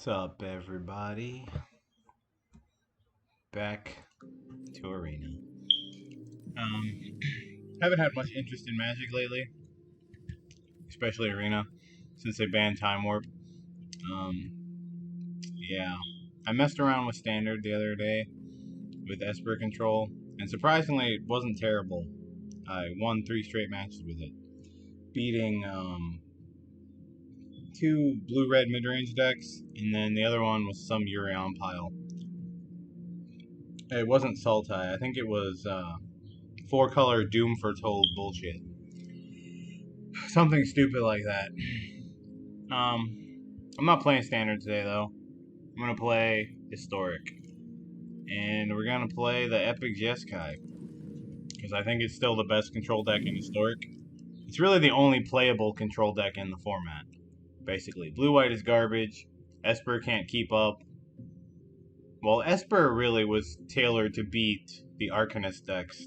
What's up, everybody? Back to Arena. Haven't had much interest in Magic lately, especially Arena, since they banned Time Warp. Um, yeah. I messed around with Standard the other day with Esper Control, and surprisingly, it wasn't terrible. I won 3 straight matches with it, beating 2 blue-red mid-range decks, and then the other one was some Urion pile. It wasn't Sultai. I think it was 4-color Doom Foretold bullshit. Something stupid like that. I'm not playing Standard today, though. I'm going to play Historic. And we're going to play the Epic Jeskai. Because I think it's still the best control deck in Historic. It's really the only playable control deck in the format, basically. Blue-white is garbage. Esper can't keep up. Well, Esper really was tailored to beat the Arcanist decks.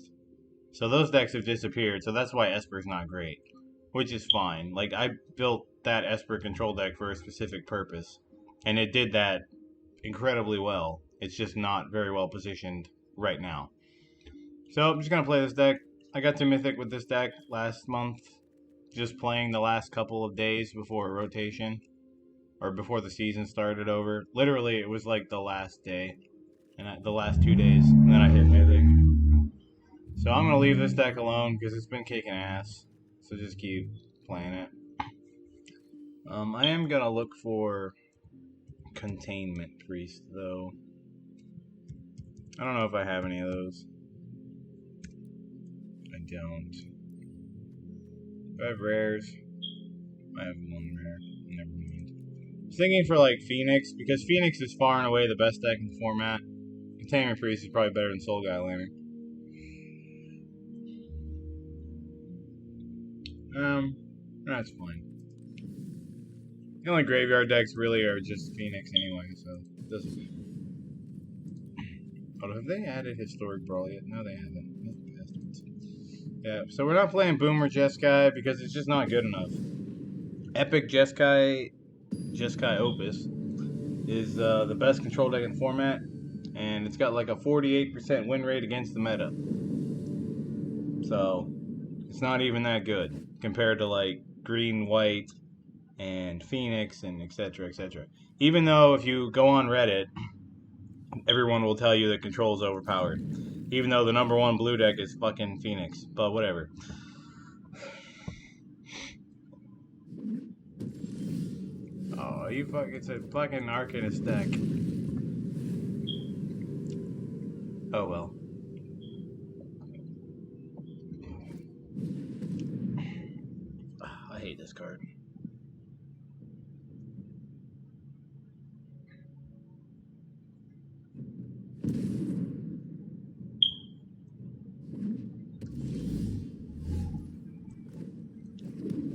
So those decks have disappeared, so that's why Esper's not great. Which is fine. Like, I built that Esper control deck for a specific purpose. And it did that incredibly well. It's just not very well positioned right now. So, I'm just going to play this deck. I got to Mythic with this deck last month. Just playing the last couple of days before a rotation. Or before the season started over. Literally, it was like the last day. And the last 2 days. And then I hit Mythic. So I'm going to leave this deck alone because it's been kicking ass. So just keep playing it. I am going to look for Containment Priest, though. I don't know if I have any of those. I don't. I have rares. I have 1 rare. Never mind. I was thinking for like Phoenix, because Phoenix is far and away the best deck in the format. Containment Priest is probably better than Soul Guy Lantern. That's fine. The only graveyard decks really are just Phoenix anyway, so it doesn't matter. Oh, have they added Historic Brawl yet? No, they haven't. Bastards. Yeah, so we're not playing Boomer Jeskai because it's just not good enough. Epic Jeskai Opus is the best control deck in the format, and it's got like a 48% win rate against the meta. So, it's not even that good compared to like Green, White, and Phoenix, and etc., etc. Even though if you go on Reddit, everyone will tell you that Control is overpowered. Even though the #1 blue deck is fucking Phoenix. But whatever. Oh, it's a fucking Arcanist deck. Oh well. I hate this card.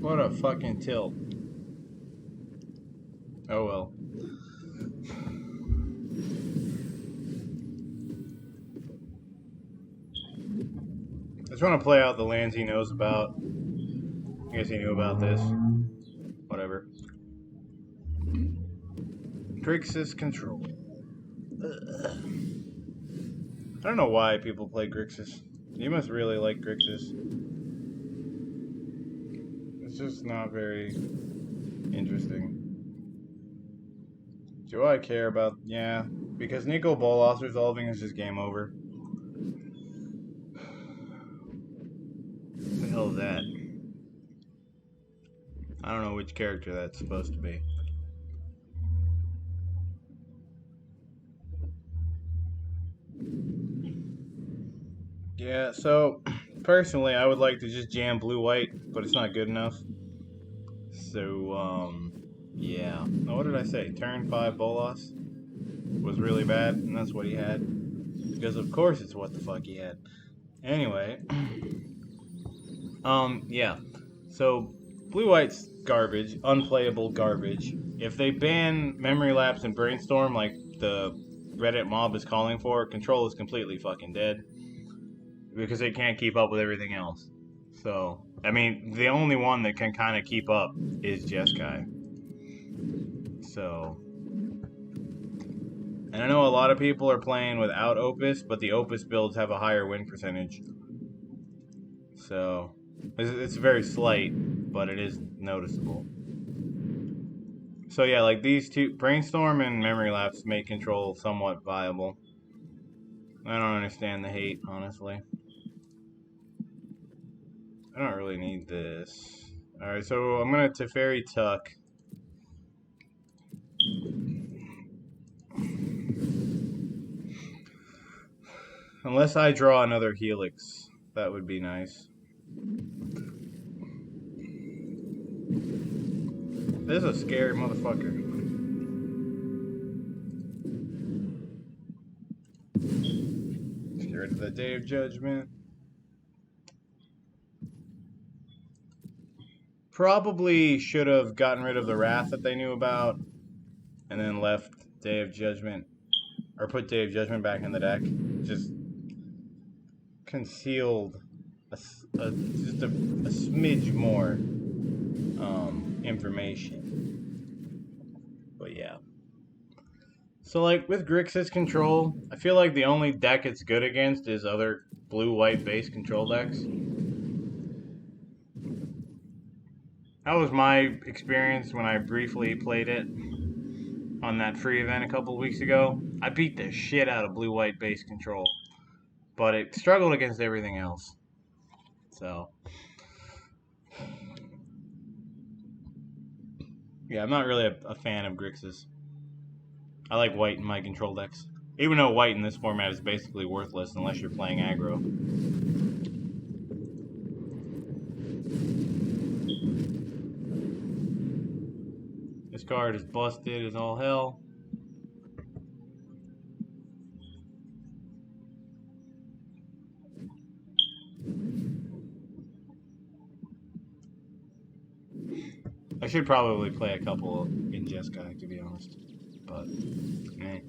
What a fucking tilt. Oh well. I just want to play out the lands he knows about. I guess he knew about this. Whatever. Grixis Control. Ugh. I don't know why people play Grixis. You must really like Grixis. It's just not very interesting. Do I care about... Yeah, because Nico Bolas resolving is just game over. What the hell is that? I don't know which character that's supposed to be. Yeah, so personally I would like to just jam blue-white, but it's not good enough. So, yeah. Oh, what did I say? Turn 5 Bolas was really bad, and that's what he had. Because of course it's what the fuck he had. Anyway. Yeah. So, blue-white's garbage. Unplayable garbage. If they ban Memory Lapse and Brainstorm like the Reddit mob is calling for, Control is completely fucking dead. Because it can't keep up with everything else. So, I mean, the only one that can kind of keep up is Jeskai. So, And I know a lot of people are playing without Opus, but the Opus builds have a higher win percentage. So, it's very slight, but it is noticeable. So yeah, like these two, Brainstorm and Memory Lapse, make Control somewhat viable. I don't understand the hate, honestly. I don't really need this. Alright, so I'm gonna Teferi Tuck. Unless I draw another Helix, that would be nice. This is a scary motherfucker. Get rid of the Day of Judgment. Probably should have gotten rid of the Wrath that they knew about, and then left Day of Judgment, or put Day of Judgment back in the deck. Just concealed just a smidge more information. But yeah. So like with Grixis control, I feel like the only deck it's good against is other blue-white base control decks. That was my experience when I briefly played it on that free event a couple of weeks ago. I beat the shit out of blue-white base control, but it struggled against everything else. So yeah, I'm not really a fan of Grixis. I like white in my control decks. Even though white in this format is basically worthless unless you're playing aggro. This card is busted as all hell. I should probably play a couple in Jeskai, to be honest. But, eh.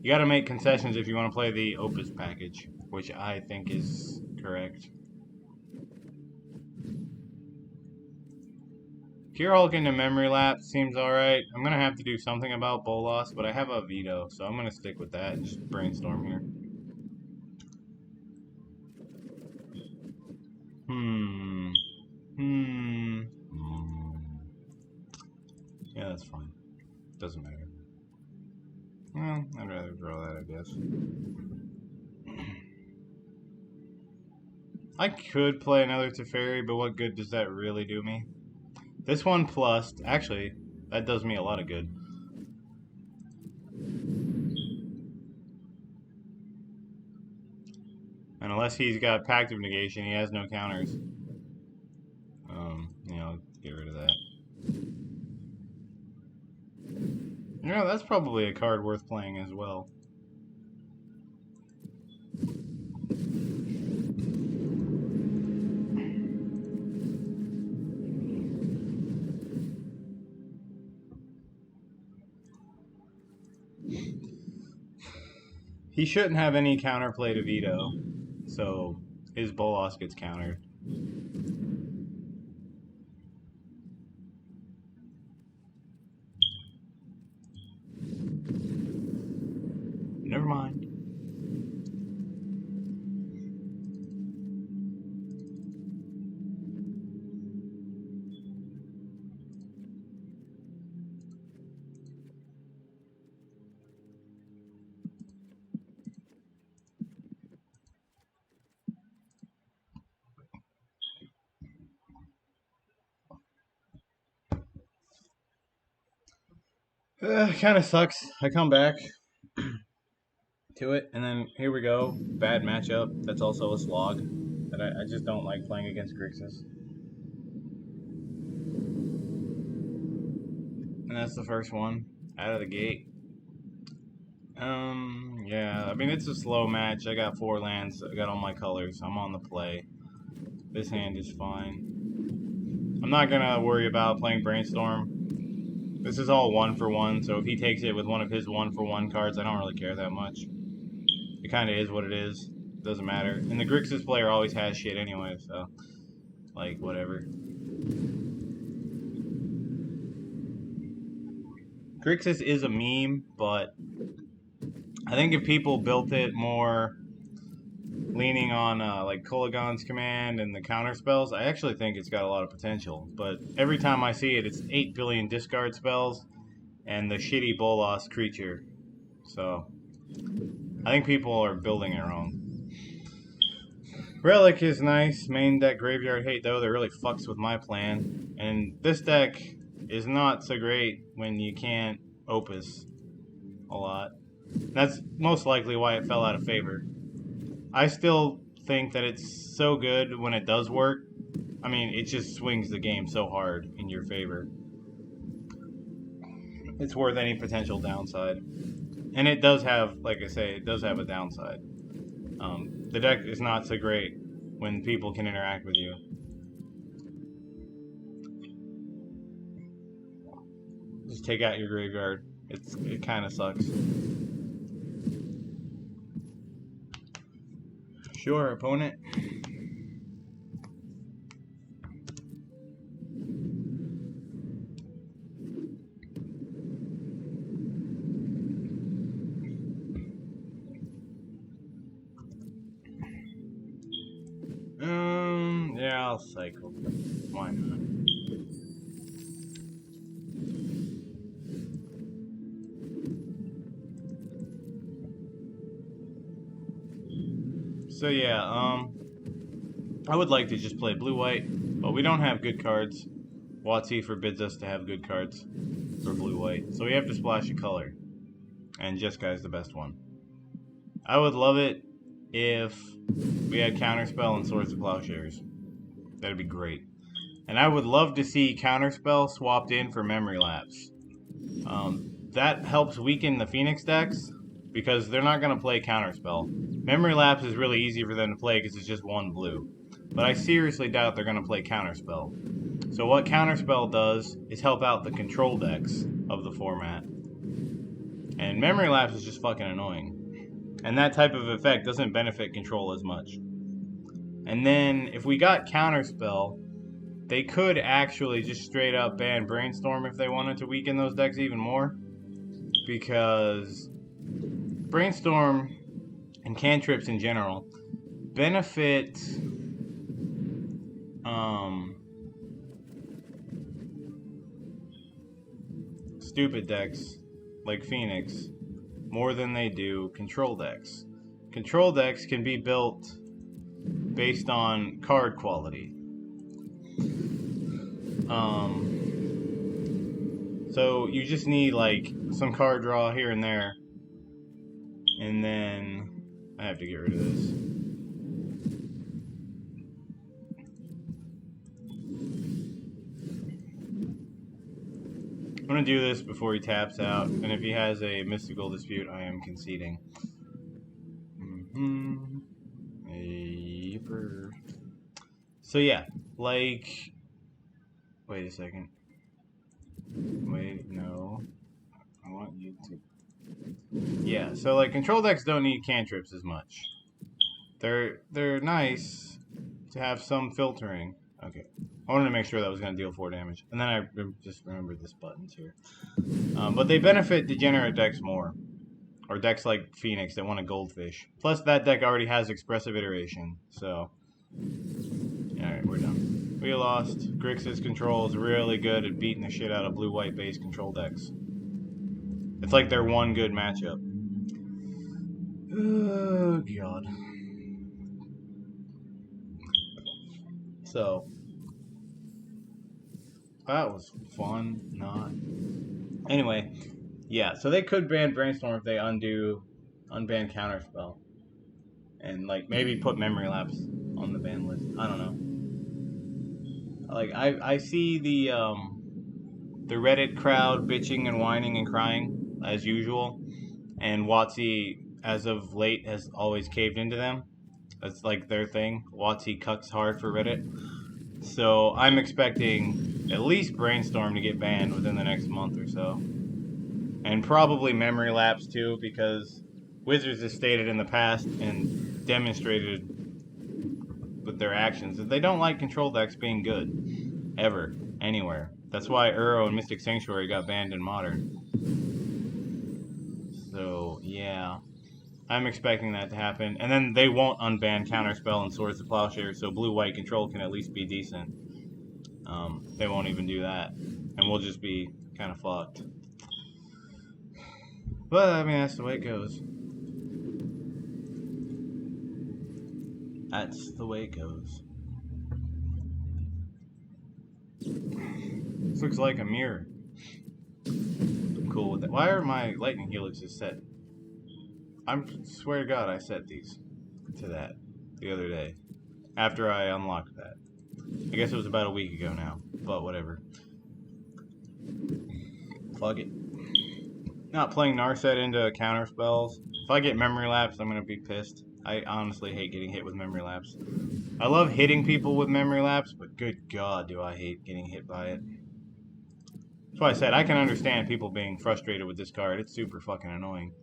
You gotta make concessions if you want to play the Opus package, which I think is correct. Pure Hulk into Memory Lapse seems alright. I'm gonna have to do something about Bolas, but I have a veto, so I'm gonna stick with that and just brainstorm here. Yeah, that's fine. Doesn't matter. Well, I'd rather draw that, I guess. I could play another Teferi, but what good does that really do me? This one plus, actually, that does me a lot of good. And unless he's got Pact of Negation, he has no counters. You know, get rid of that. You know, that's probably a card worth playing as well. He shouldn't have any counterplay to veto, so his Bolas gets countered. Never mind. Kind of sucks. I come back to it, and then here we go. Bad matchup. That's also a slog. That I just don't like playing against Grixis. And that's the first one out of the gate. Yeah. I mean, it's a slow match. I got 4 lands. I got all my colors. I'm on the play. This hand is fine. I'm not gonna worry about playing Brainstorm. This is all 1-for-1, so if he takes it with one of his 1-for-1 cards, I don't really care that much. It kind of is what it is. Doesn't matter. And the Grixis player always has shit anyway, so, like, whatever. Grixis is a meme, but I think if people built it more leaning on like Kulagon's command and the counter spells, I actually think it's got a lot of potential. But every time I see it, it's 8 billion discard spells and the shitty Bolas creature. So I think people are building it wrong. Relic is nice. Main deck Graveyard Hate, though, that really fucks with my plan. And this deck is not so great when you can't Opus a lot. That's most likely why it fell out of favor. I still think that it's so good when it does work. I mean, it just swings the game so hard in your favor. It's worth any potential downside. And it does have, like I say, it does have a downside. The deck is not so great when people can interact with you. Just take out your graveyard. It kind of sucks. Sure, opponent. Yeah, I'll cycle. Why not? So yeah, I would like to just play blue-white, but we don't have good cards. WotC forbids us to have good cards for blue-white, so we have to splash a color, and Jeskai is the best one. I would love it if we had Counterspell and Swords of Plowshares. That'd be great. And I would love to see Counterspell swapped in for Memory Lapse. That helps weaken the Phoenix decks, because they're not going to play Counterspell. Memory Lapse is really easy for them to play because it's just 1 blue. But I seriously doubt they're going to play Counterspell. So what Counterspell does is help out the control decks of the format. And Memory Lapse is just fucking annoying. And that type of effect doesn't benefit control as much. And then, if we got Counterspell, they could actually just straight up ban Brainstorm if they wanted to weaken those decks even more. Because Brainstorm and cantrips in general benefit stupid decks like Phoenix more than they do control decks. Control decks can be built based on card quality. So you just need like some card draw here and there, and then I have to get rid of this. I'm gonna do this before he taps out, and if he has a mystical dispute, I am conceding. So yeah, like, wait a second. Wait, no. I want you to. Yeah, so like control decks don't need cantrips as much. They're nice to have some filtering. Okay. I wanted to make sure that was going to deal 4 damage. And then I just remembered this button's here. But they benefit degenerate decks more. Or decks like Phoenix that want a goldfish. Plus that deck already has expressive iteration. So, alright, we're done. We lost. Grixis control is really good at beating the shit out of blue-white base control decks. It's like their one good matchup. Oh, God. So, that was fun. Not. Anyway, yeah, so they could ban Brainstorm if they unban Counterspell. And, like, maybe put Memory Lapse on the ban list. I don't know. Like, I see the Reddit crowd bitching and whining and crying, as usual. And WotC, as of late, has always caved into them. That's, like, their thing. WotC cucks hard for Reddit. So, I'm expecting at least Brainstorm to get banned within the next month or so. And probably Memory Lapse, too, because Wizards has stated in the past and demonstrated with their actions that they don't like control decks being good. Ever. Anywhere. That's why Uro and Mystic Sanctuary got banned in Modern. So, yeah. I'm expecting that to happen. And then they won't unban Counterspell and Swords to Plowshare, so blue-white control can at least be decent. They won't even do that. And we'll just be kind of fucked. But, I mean, that's the way it goes. That's the way it goes. This looks like a mirror. I'm cool with that. Why are my lightning helixes set? I swear to God I set these to that the other day. After I unlocked that. I guess it was about a week ago now. But whatever. Fuck it. Not playing Narset into counter spells. If I get memory lapse, I'm gonna be pissed. I honestly hate getting hit with memory lapse. I love hitting people with memory lapse, but good God, do I hate getting hit by it. That's why I said I can understand people being frustrated with this card. It's super fucking annoying.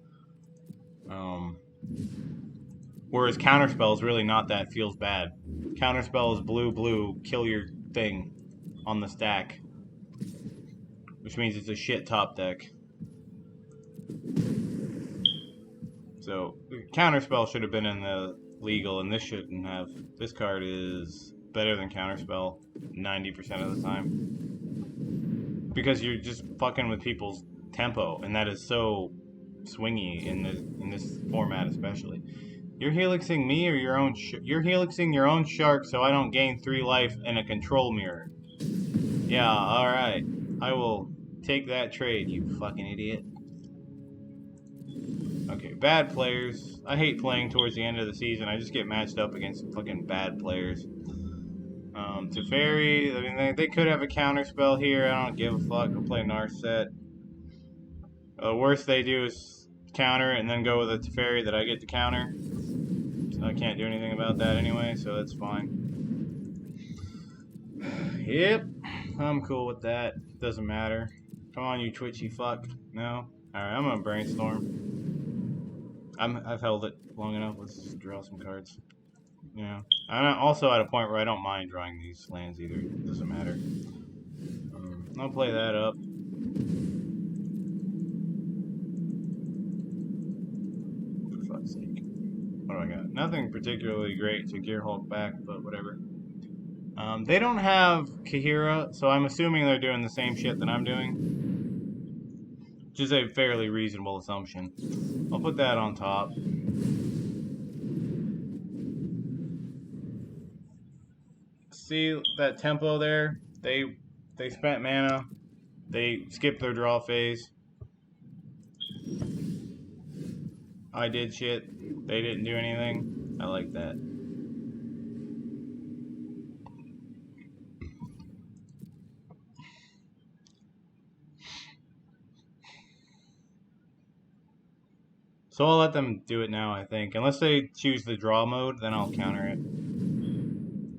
Whereas Counterspell is really not that. Feels bad. Counterspell is blue, kill your thing on the stack. Which means it's a shit top deck. So, Counterspell should have been in the legal, and this shouldn't have. This card is better than Counterspell 90% of the time. Because you're just fucking with people's tempo, and that is so swingy in this format especially. You're helixing me or your own you're helixing your own shark so I don't gain 3 life in a control mirror. Yeah, alright. I will take that trade, you fucking idiot. Okay, bad players. I hate playing towards the end of the season. I just get matched up against fucking bad players. Teferi, I mean, they could have a counter spell here. I don't give a fuck. I'll play Narset. The worst they do is counter and then go with a Teferi that I get to counter. So I can't do anything about that anyway, so that's fine. Yep, I'm cool with that. Doesn't matter. Come on, you twitchy fuck. No? Alright, I'm gonna brainstorm. I've held it long enough. Let's draw some cards. Yeah. I'm also at a point where I don't mind drawing these lands either. It doesn't matter. I'll play that up. For fuck's sake. What do I got? Nothing particularly great to Gear Hulk back, but whatever. They don't have Kahira, so I'm assuming they're doing the same shit that I'm doing. Which is a fairly reasonable assumption. I'll put that on top. See that tempo there? They spent mana. They skipped their draw phase. I did shit. They didn't do anything. I like that. So I'll let them do it now, I think. Unless they choose the draw mode, then I'll counter it.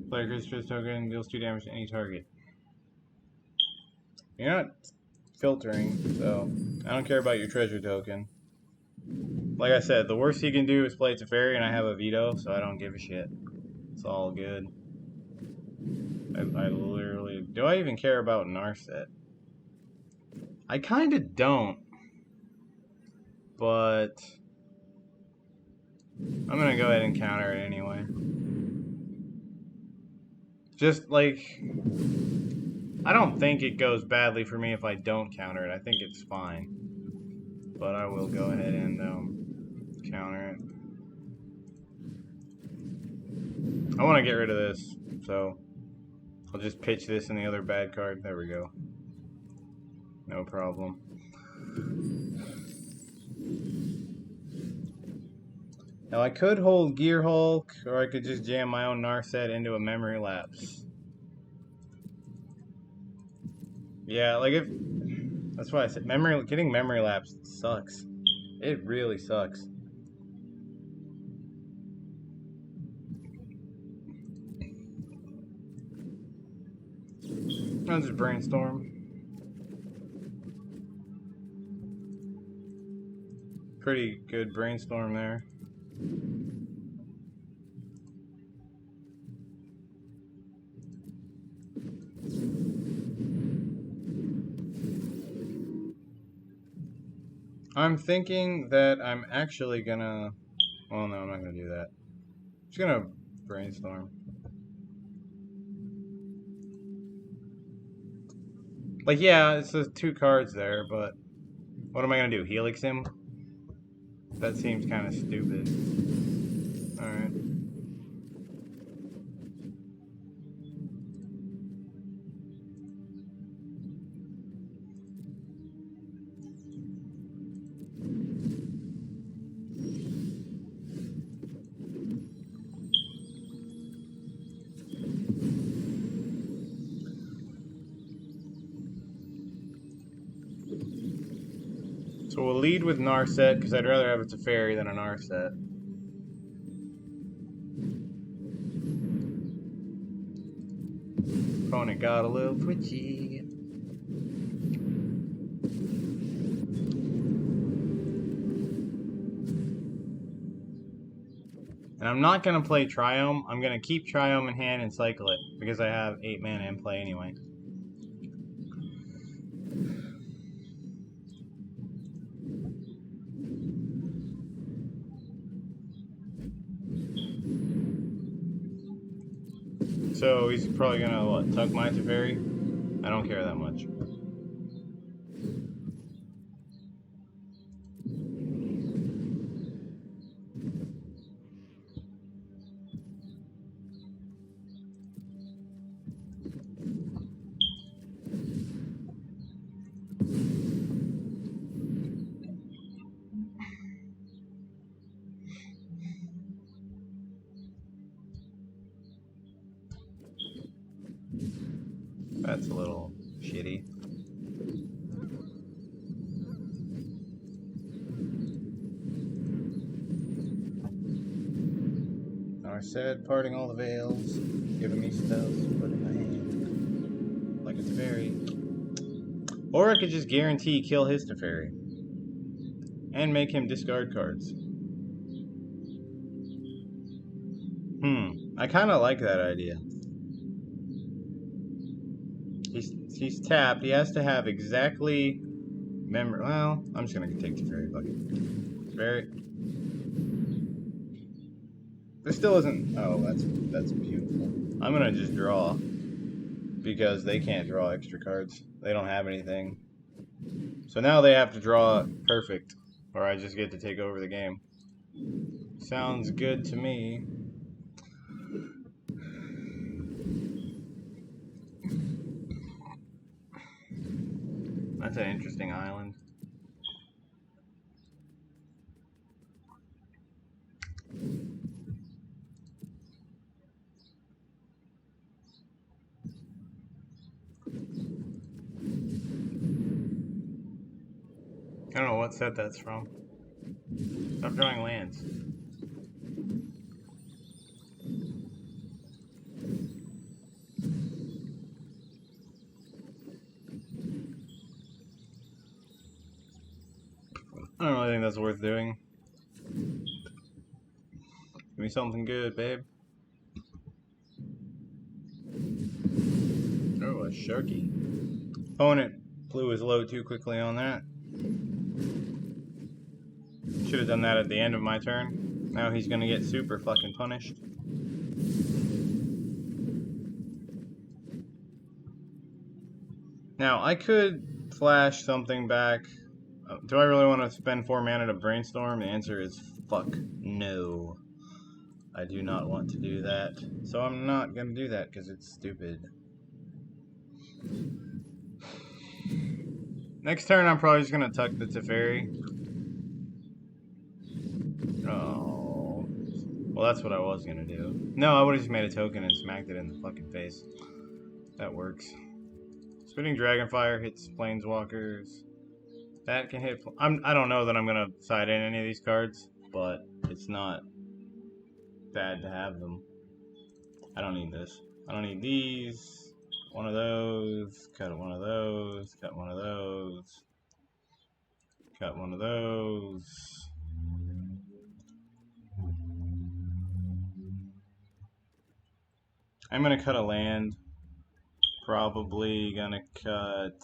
Player creates a token, deals 2 damage to any target. You're not filtering, so I don't care about your treasure token. Like I said, the worst he can do is play Teferi, and I have a veto, so I don't give a shit. It's all good. I literally... Do I even care about Narset? I kinda don't. But... I'm gonna go ahead and counter it anyway. Just, like... I don't think it goes badly for me if I don't counter it. I think it's fine. But I will go ahead and counter it. I want to get rid of this, so I'll just pitch this in the other bad card. There we go. No problem. Now I could hold Gear Hulk, or I could just jam my own Narset into a memory lapse. Yeah, like if... That's why I said getting memory lapse sucks. It really sucks. I'll just brainstorm. Pretty good brainstorm there. I'm thinking that I'm actually gonna Well, no, I'm not gonna do that. I'm just gonna brainstorm. Like, yeah, it's the 2 cards there, but what am I gonna do? Helix him? That seems kind of stupid. Alright. So we'll lead with Narset, because I'd rather have a Teferi than a Narset. Opponent got a little twitchy. And I'm not going to play Triome. I'm going to keep Triome in hand and cycle it, because I have 8 mana in play anyway. So he's probably going to, what, tuck my Teferi? I don't care that much. That's a little shitty. Narset, parting all the veils, giving me stuff, put in my hand. Like a Teferi. Or I could just guarantee kill his Teferi. And make him discard cards. I kind of like that idea. He's tapped. He has to have exactly memory. Well, I'm just gonna take Teferi. Fuck it. Teferi. This still isn't. Oh, that's beautiful. I'm gonna just draw because they can't draw extra cards. They don't have anything. So now they have to draw perfect, or I just get to take over the game. Sounds good to me. That's an interesting island. I don't know what set that's from. Stop drawing lands. I don't really think that's worth doing. Give me something good, babe. Oh, a Sharky. Opponent blew his load too quickly on that. Should have done that at the end of my turn. Now he's gonna get super fucking punished. Now, I could flash something back. Do I really want to spend 4 mana to brainstorm? The answer is fuck no. I do not want to do that. So I'm not gonna do that because it's stupid. Next turn I'm probably just gonna tuck the Teferi. Oh. Well, that's what I was gonna do. No, I would've just made a token and smacked it in the fucking face. That works. Spitting Dragonfire hits Planeswalkers. That can hit... I don't know that I'm going to side in any of these cards, but it's not bad to have them. I don't need this. I don't need these. One of those. Cut one of those. Cut one of those. Cut one of those. I'm going to cut a land. Probably going to cut...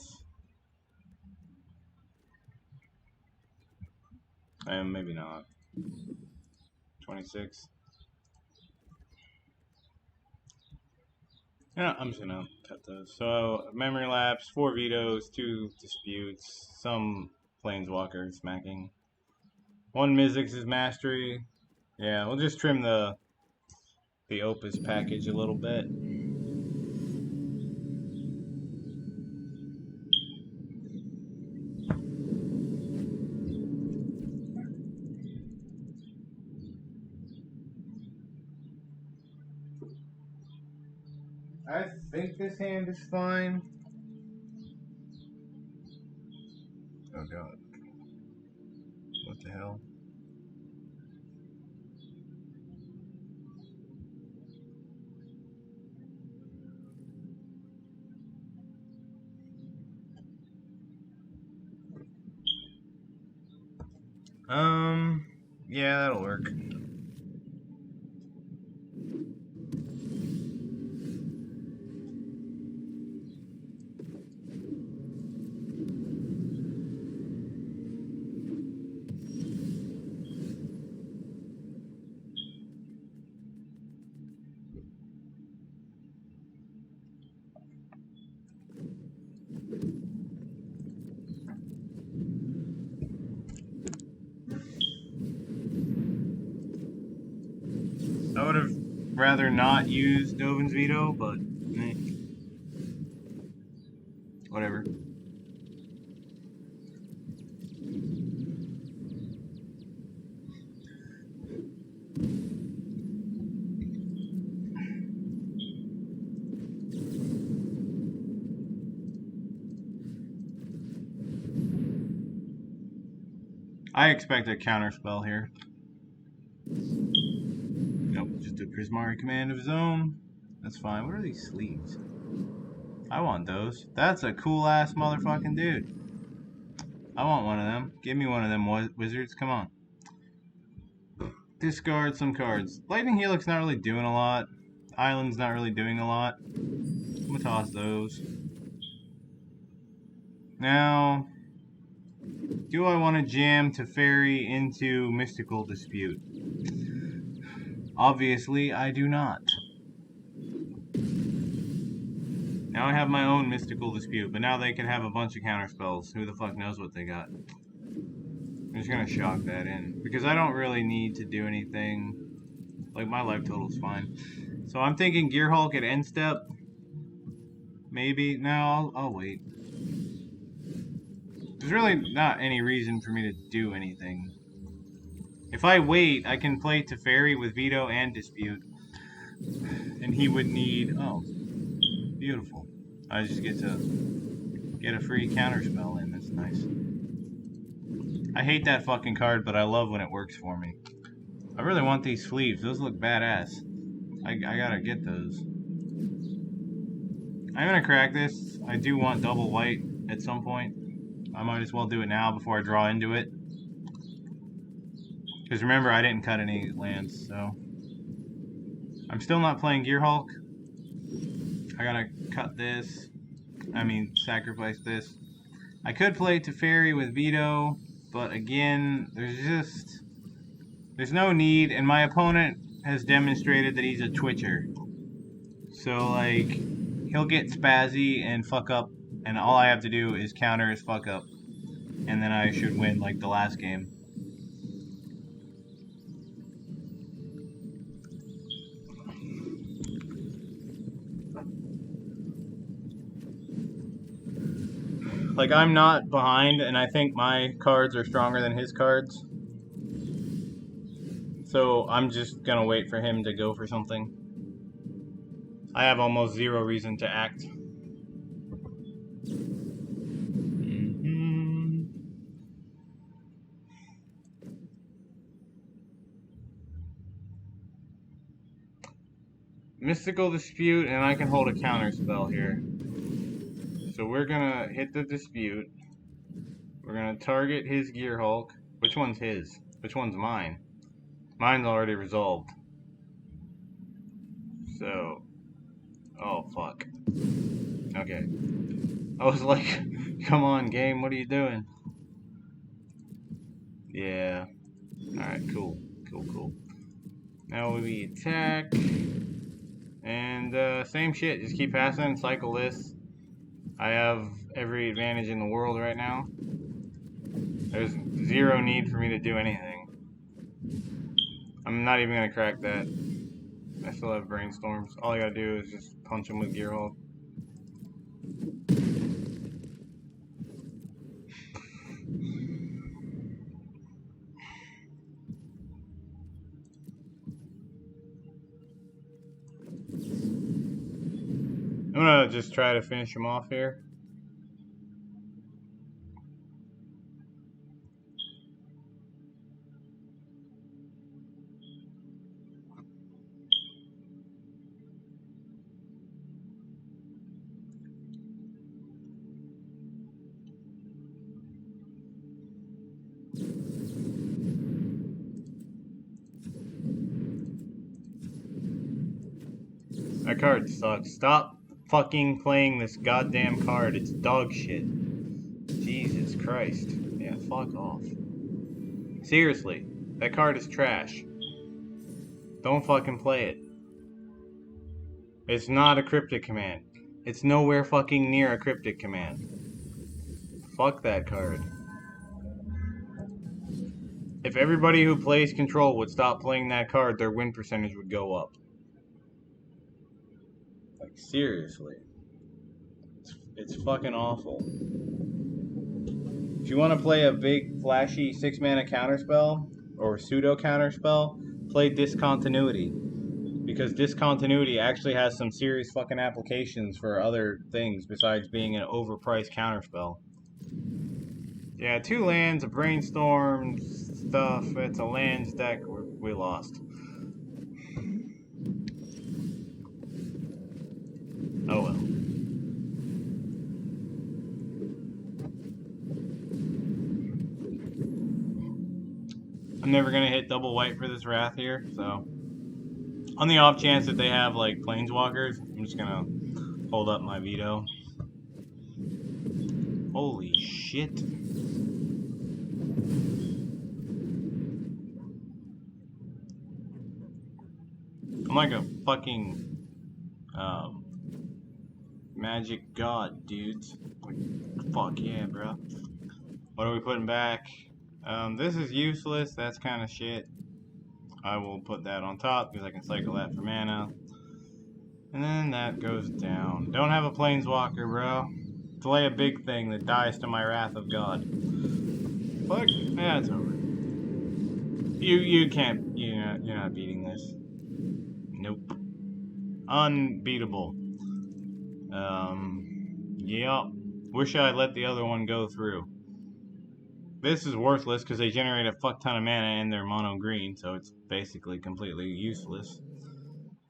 maybe not. 26. Yeah, I'm just gonna cut those. So, memory lapse, 4 vetoes, 2 disputes, some planeswalker smacking. 1 Mizzix's mastery. Yeah, we'll just trim the Opus package a little bit. I think this hand is fine. Oh god. What the hell? Yeah, that'll work. I would have rather not used Dovin's veto, but whatever. I expect a counterspell here. Nope, just a Prismari command of his own. That's fine. What are these sleeves? I want those. That's a cool ass motherfucking dude. I want one of them. Give me one of them wizards. Come on. Discard some cards. Lightning Helix not really doing a lot. Island's not really doing a lot. I'm gonna toss those. Now, do I want to jam Teferi into Mystical Dispute? Obviously, I do not. Now I have my own Mystical Dispute, but now they can have a bunch of counterspells. Who the fuck knows what they got? I'm just gonna shock that in, because I don't really need to do anything. Like, my life total's fine. So I'm thinking Gearhulk at end step. Maybe. No, I'll wait. There's really not any reason for me to do anything. If I wait, I can play Teferi with Veto and Dispute. And he would need... Oh. Beautiful. I just get to get a free counterspell in. That's nice. I hate that fucking card, but I love when it works for me. I really want these sleeves. Those look badass. I gotta get those. I'm gonna crack this. I do want double white at some point. I might as well do it now before I draw into it. Because remember, I didn't cut any lands, so... I'm still not playing Gearhulk. I gotta cut this. Sacrifice this. I could play Teferi with Veto, but again, there's no need, and my opponent has demonstrated that he's a twitcher. So, like, he'll get spazzy and fuck up, and all I have to do is counter his fuck up, and then I should win, like the last game. Like, I'm not behind, and I think my cards are stronger than his cards. So I'm just gonna wait for him to go for something. I have almost zero reason to act. Mystical Dispute, and I can hold a counter spell here. So we're gonna hit the Dispute. We're gonna target his Gearhulk. Which one's his? Which one's mine? Mine's already resolved. So... Oh, fuck. Okay. I was like, come on, game, what are you doing? Yeah. Alright, cool. Cool. Now we attack. And same shit, just keep passing, cycle this. I have every advantage in the world right now. There's zero need for me to do anything. I'm not even gonna crack that. I still have brainstorms. All I gotta do is just punch him with Gearhulk. I'm gonna just try to finish him off here. That card sucks. Stop fucking playing this goddamn card. It's dog shit. Jesus Christ. Yeah, fuck off. Seriously, that card is trash. Don't fucking play it. It's not a cryptic command. It's nowhere fucking near a cryptic command. Fuck that card. If everybody who plays control would stop playing that card, their win percentage would go up. Like, seriously. It's fucking awful. If you want to play a big, flashy 6-mana counterspell, or pseudo counterspell, play Discontinuity. Because Discontinuity actually has some serious fucking applications for other things besides being an overpriced counterspell. Yeah, 2 lands, a brainstorm, stuff. It's a lands deck. We lost. Oh well. I'm never gonna hit double white for this Wrath here, so on the off chance that they have like planeswalkers, I'm just gonna hold up my veto. Holy shit. I'm like a fucking magic god, dudes. Like, fuck yeah, bro. What are we putting back? This is useless. That's kind of shit. I will put that on top because I can cycle that for mana. And then that goes down. Don't have a planeswalker, bro. Delay a big thing that dies to my Wrath of God. Fuck. Yeah, it's over. You can't. You're not beating this. Nope. Unbeatable. Yep. Wish I let the other one go through. This is worthless because they generate a fuck ton of mana and they're mono green, so it's basically completely useless.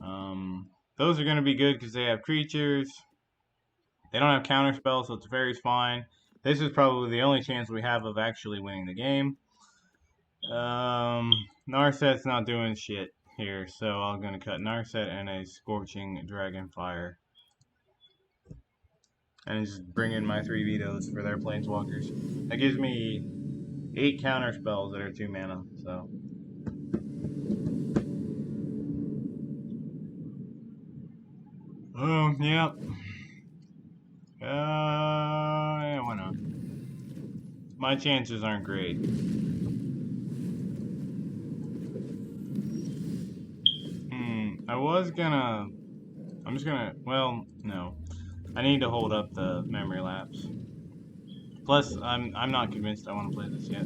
Those are going to be good because they have creatures. They don't have counterspells, so it's very fine. This is probably the only chance we have of actually winning the game. Narset's not doing shit here, so I'm going to cut Narset and a Scorching Dragonfire. And just bring in my 3 vetoes for their planeswalkers. That gives me 8 counter spells that are 2 mana, so. Oh, yeah. Yeah, why not? My chances aren't great. I'm just gonna, well, no. I need to hold up the memory lapse. Plus, I'm not convinced I want to play this yet.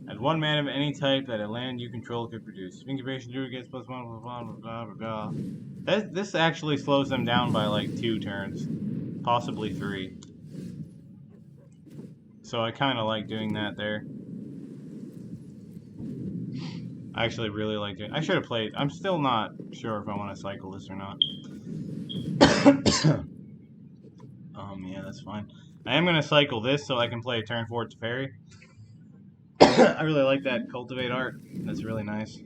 Add 1 mana of any type that a land you control could produce. Incubation Druid gets +1, blah, blah, blah, blah, blah. This actually slows them down by like 2 turns. Possibly 3. So I kind of like doing that there. I actually really like it. I should have played. I'm still not sure if I want to cycle this or not. Yeah, that's fine. I am going to cycle this so I can play turn 4 Teferi. I really like that Cultivate art. That's really nice.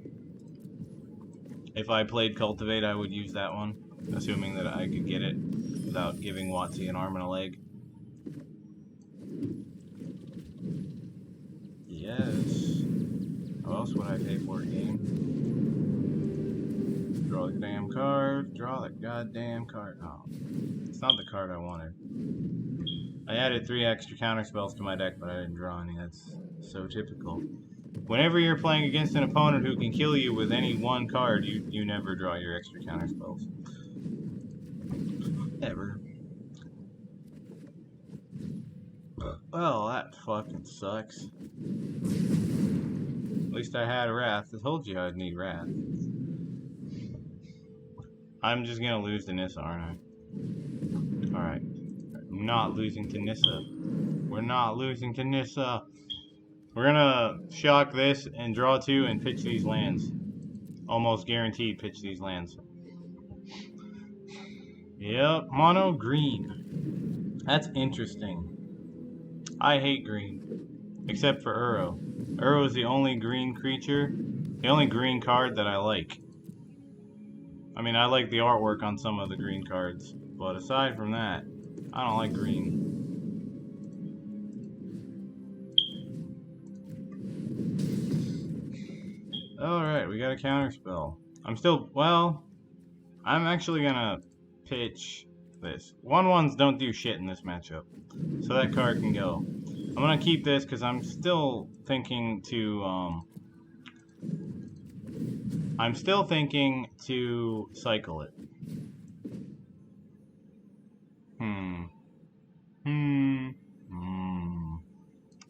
If I played Cultivate, I would use that one, assuming that I could get it without giving WotC an arm and a leg. Yes. How else would I pay for a game? Draw the damn card. Draw the goddamn card. Oh, it's not the card I wanted. I added 3 extra counter spells to my deck, but I didn't draw any. That's so typical. Whenever you're playing against an opponent who can kill you with any one card, you never draw your extra counter spells. Ever. Well, that fucking sucks. At least I had Wrath. I told you I'd need Wrath. I'm just gonna lose to Nissa, aren't I? Alright. I'm not losing to Nissa. We're not losing to Nissa. We're gonna shock this and draw 2 and pitch these lands. Almost guaranteed pitch these lands. Yep, mono green. That's interesting. I hate green. Except for Uro. Uro is the only green creature, the only green card that I like. I mean, I like the artwork on some of the green cards, but aside from that, I don't like green. Alright, we got a counterspell. I'm actually gonna pitch this. 1/1s don't do shit in this matchup, so that card can go. I'm gonna keep this because I'm still thinking to cycle it.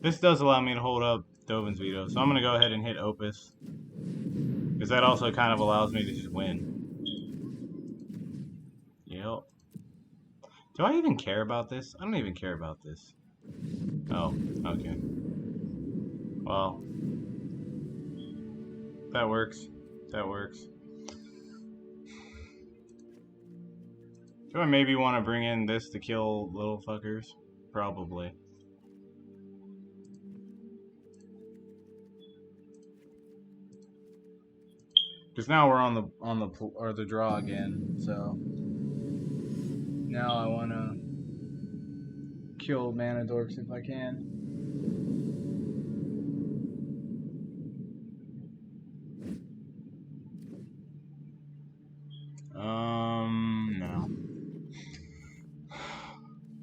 This does allow me to hold up Dovin's Veto, so I'm gonna go ahead and hit Opus, because that also kind of allows me to just win. Yep. Do I even care about this? I don't even care about this. Oh, okay. Well, that works. That works. Do I maybe want to bring in this to kill little fuckers? Probably. Because now we're on the draw again, so now I want to kill mana dorks if I can. No.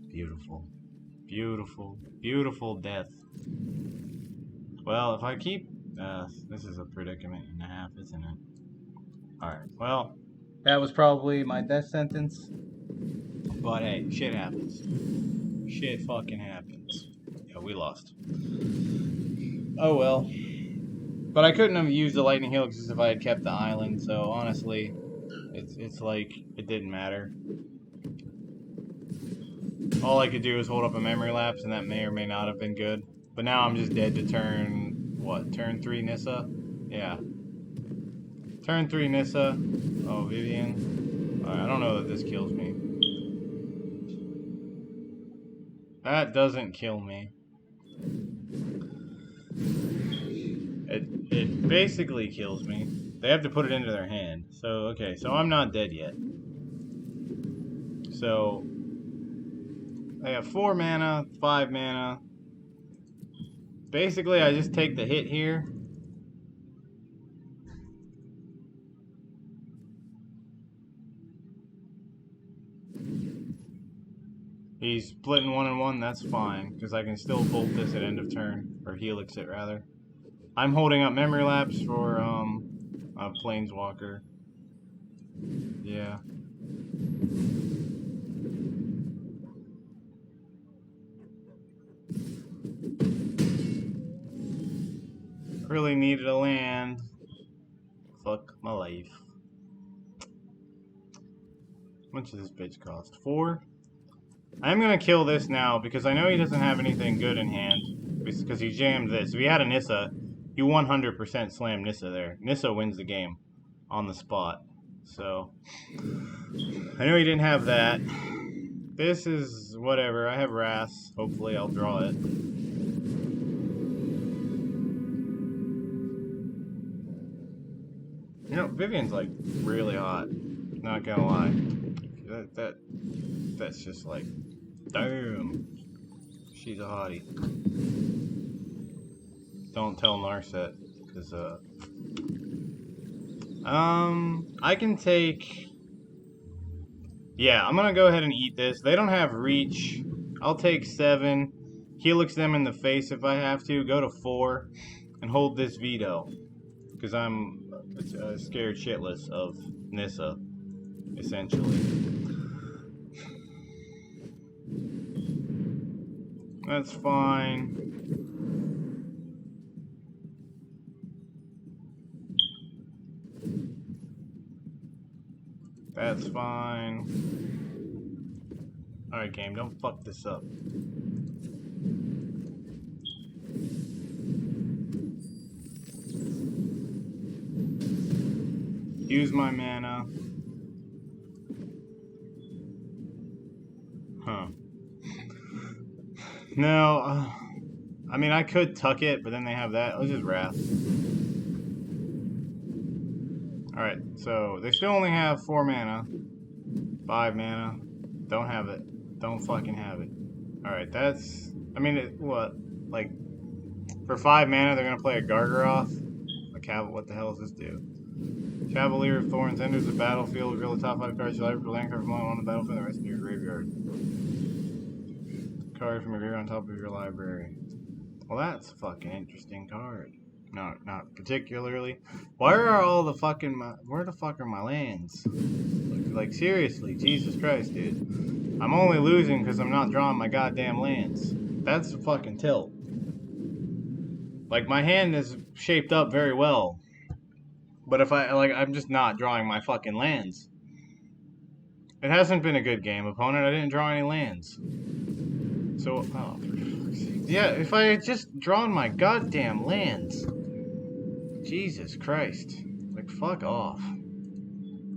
Beautiful. Beautiful. Beautiful death. Well, if I keep... this is a predicament and a half, isn't it? Alright, well, that was probably my death sentence. But hey, shit happens. Shit fucking happens. Yeah, we lost. Oh well. But I couldn't have used the lightning helix if I had kept the island, so honestly, it's like it didn't matter. All I could do was hold up a memory lapse, and that may or may not have been good. But now I'm just dead to turn, what, turn 3 Nissa? Yeah. Turn 3 Nissa. Oh, Vivian. Alright, I don't know that this kills me. That doesn't kill me. It basically kills me. They have to put it into their hand. So, okay, so I'm not dead yet. So, I have 4 mana, 5 mana. Basically, I just take the hit here. He's splitting 1 and 1, that's fine, because I can still bolt this at end of turn, or helix it rather. I'm holding up memory lapse for a planeswalker. Yeah. Really needed a land. Fuck my life. How much does this bitch cost? 4? I'm gonna kill this now because I know he doesn't have anything good in hand. Because he jammed this. If he had a Nissa, you 100% slam Nissa there. Nissa wins the game on the spot. So, I know he didn't have that. This is whatever. I have Wrath. Hopefully I'll draw it. You know, Vivian's like really hot. Not gonna lie. That's just like, damn. She's a hottie. Don't tell Narset, because I can take... Yeah, I'm gonna go ahead and eat this. They don't have reach. I'll take 7. Helix them in the face if I have to. Go to 4. And hold this veto. Because I'm scared shitless of Nissa, essentially. That's fine. That's fine. Alright, game, don't fuck this up. Use my mana. Huh. No, I mean, I could tuck it, but then they have that. Let's just Wrath. Alright, so they still only have 4 mana. 5 mana. Don't have it. Don't fucking have it. Alright, that's... I mean, what? Like, for 5 mana, they're gonna play a Gargaroth? What the hell does this do? Cavalier of Thorns enters the battlefield. Reveal the top 5 cards you like for land card from on the battlefield and the rest of your graveyard. Card from your graveyard on top of your library. Well, that's a fucking interesting card. No, not particularly. Where are all the fucking... Where the fuck are my lands? Like, seriously, Jesus Christ, dude. I'm only losing because I'm not drawing my goddamn lands. That's a fucking tilt. Like, my hand is shaped up very well. But if I'm just not drawing my fucking lands. It hasn't been a good game, opponent. I didn't draw any lands. So, oh, yeah, if I had just drawn my goddamn lands. Jesus Christ. Like, fuck off.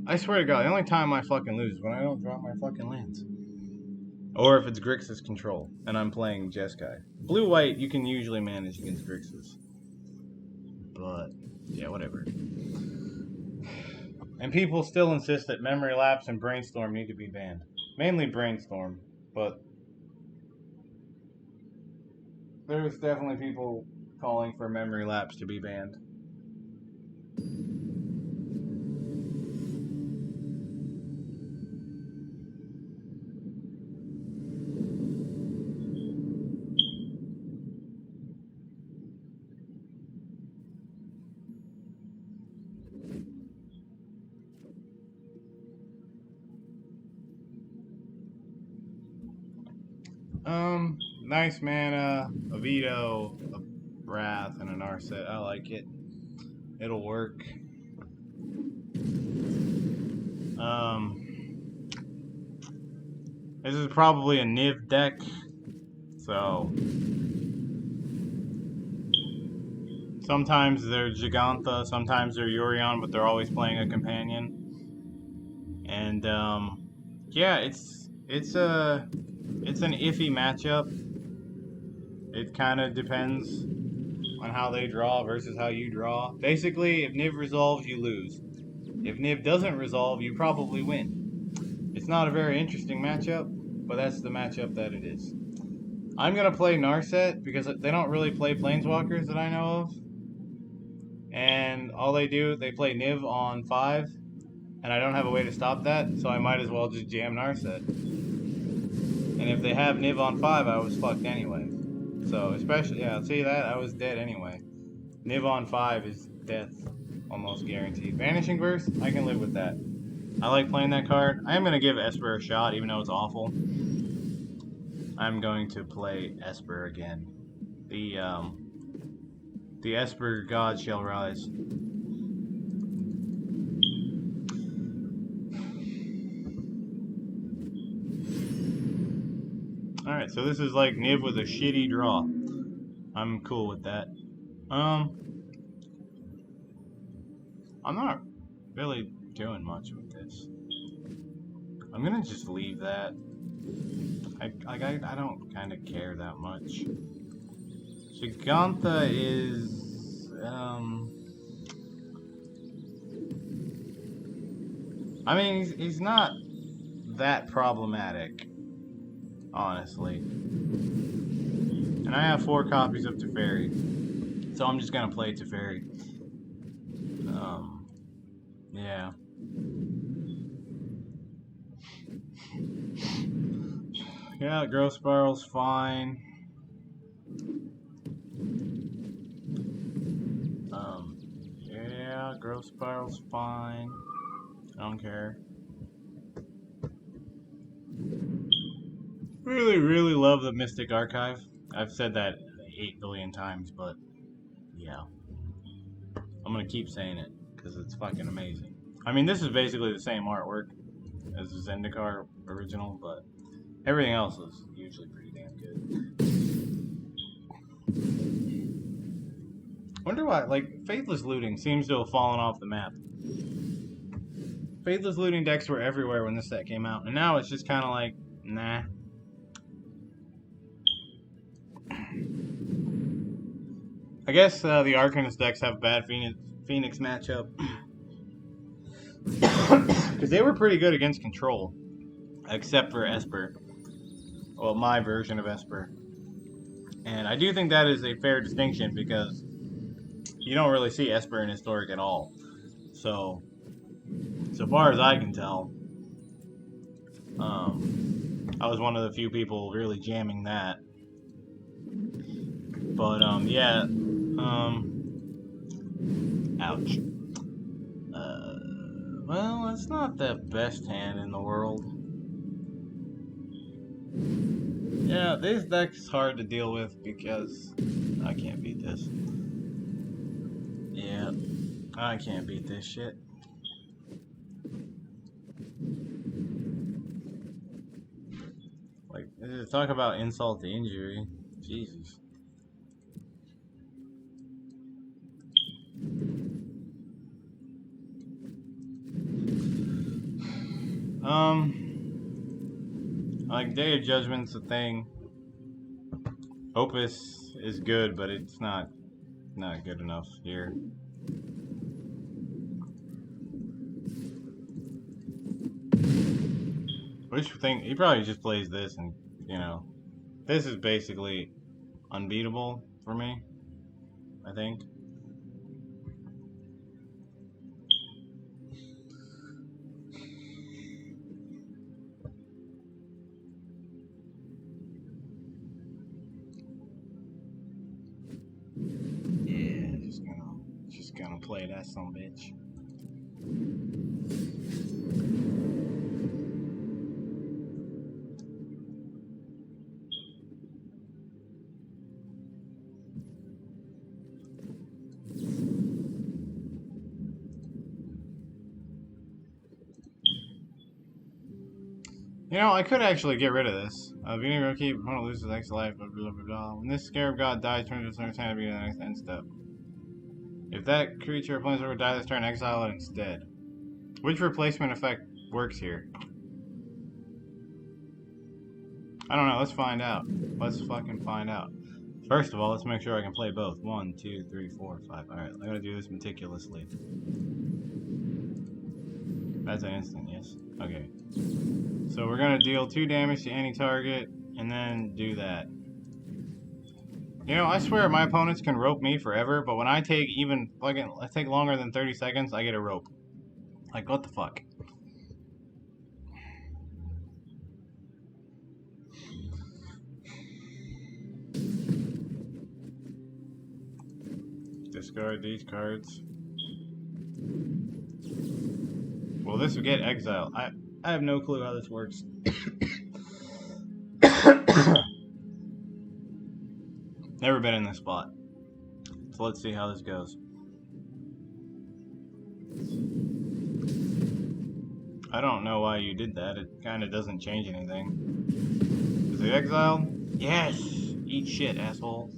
I swear to God, the only time I fucking lose is when I don't draw my fucking lands. Or if it's Grixis control, and I'm playing Jeskai. Blue-white, you can usually manage against Grixis. But, yeah, whatever. And people still insist that Memory Lapse and Brainstorm need to be banned. Mainly Brainstorm, but... There's definitely people calling for Memory Lapse to be banned. Nice mana, a veto, a wrath, and an Narset. I like it. It'll work. This is probably a Niv deck, so sometimes they're Gigantha, sometimes they're Yorion, but they're always playing a companion. And yeah, it's an iffy matchup. It kind of depends on how they draw versus how you draw. Basically, if Niv resolves, you lose. If Niv doesn't resolve, you probably win. It's not a very interesting matchup, but that's the matchup that it is. I'm going to play Narset because they don't really play Planeswalkers that I know of. And all they do, they play Niv on 5. And I don't have a way to stop that, so I might as well just jam Narset. And if they have Niv on 5, I was fucked anyway. So, especially, yeah, see that? I was dead anyway. Niv on 5 is death. Almost guaranteed. Vanishing Verse? I can live with that. I like playing that card. I am going to give Esper a shot, even though it's awful. I'm going to play Esper again. The Esper God shall rise. Alright, so this is like Niv with a shitty draw. I'm cool with that. I'm not really doing much with this. I'm gonna just leave that. I don't kind of care that much. Gigantha is I mean he's not that problematic, honestly. And I have 4 copies of Teferi, so I'm just gonna play Teferi. Yeah. Yeah, growth spiral's fine. Yeah, growth spiral's fine. I don't care. Really, really love the Mystic Archive. I've said that 8 billion times, but yeah. I'm gonna keep saying it, because it's fucking amazing. I mean, this is basically the same artwork as the Zendikar original, but everything else is usually pretty damn good. Wonder why, like, Faithless Looting seems to have fallen off the map. Faithless Looting decks were everywhere when this set came out, and now it's just kind of like, nah. I guess the Arcanist decks have bad Phoenix matchup. Because they were pretty good against Control. Except for Esper. Well, my version of Esper. And I do think that is a fair distinction because you don't really see Esper in Historic at all. So far as I can tell, I was one of the few people really jamming that. But, yeah. Ouch. Well, it's not the best hand in the world. Yeah, this deck's hard to deal with because I can't beat this. Yeah, I can't beat this shit. Like, talk about insult to injury. Jesus. Like, Day of Judgment's a thing. Opus is good, but it's not good enough here. Which thing, he probably just plays this and, you know, this is basically unbeatable for me, I think. Yeah, just gonna play that son bitch. You know, I could actually get rid of this. Beginning of keep opponent loses X life, blah blah blah blah. When this Scarab God dies, turn to its next hand to be the next end step. If that creature or planeswalker dies this turn, exile it instead. Which replacement effect works here? I don't know, let's find out. Let's fucking find out. First of all, let's make sure I can play both. 1, 2, 3, 4, 5. Alright, I'm gonna do this meticulously. That's an instant, yes. Okay. So we're gonna deal 2 damage to any target, and then do that. You know, I swear my opponents can rope me forever, but when I take I take longer than 30 seconds, I get a rope. Like, what the fuck? Discard these cards. Well, this would get exiled. I have no clue how this works. Never been in this spot. So let's see how this goes. I don't know why you did that. It kind of doesn't change anything. Is it exiled? Yes! Eat shit, asshole.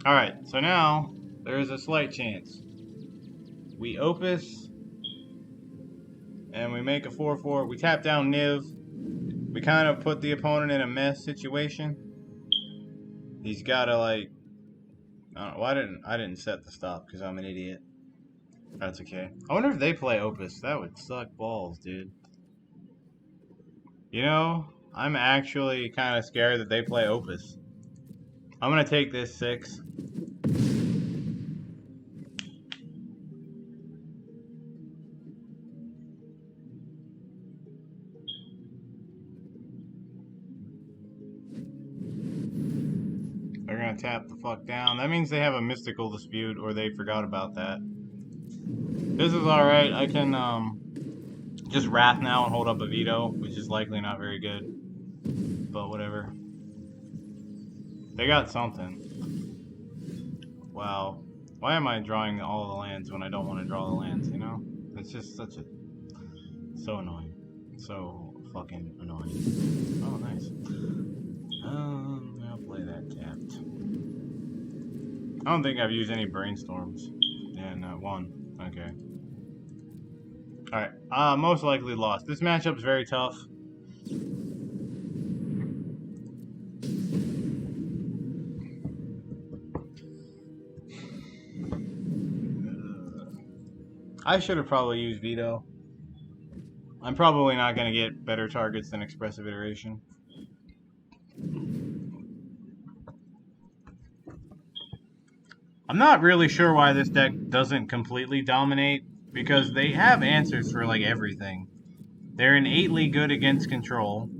Alright, so now there is a slight chance. We Opus, and we make a 4/4. We tap down Niv. We kind of put the opponent in a mess situation. He's gotta, like, I don't know, why I didn't set the stop because I'm an idiot. That's okay. I wonder if they play Opus. That would suck balls, dude. You know, I'm actually kind of scared that they play Opus. I'm gonna take this 6. gonna tap the fuck down. That means they have a mystical dispute, or they forgot about that. This is alright. I can, just wrath now and hold up a veto, which is likely not very good. But whatever. They got something. Wow. Why am I drawing all the lands when I don't want to draw the lands, you know? It's just such a... so annoying. So fucking annoying. Oh, nice. I'll play that tapped. I don't think I've used any brainstorms. Yeah, not one. Okay. Alright, most likely lost. This matchup's very tough. I should have probably used veto. I'm probably not going to get better targets than expressive iteration. I'm not really sure why this deck doesn't completely dominate, because they have answers for like everything. They're innately good against control.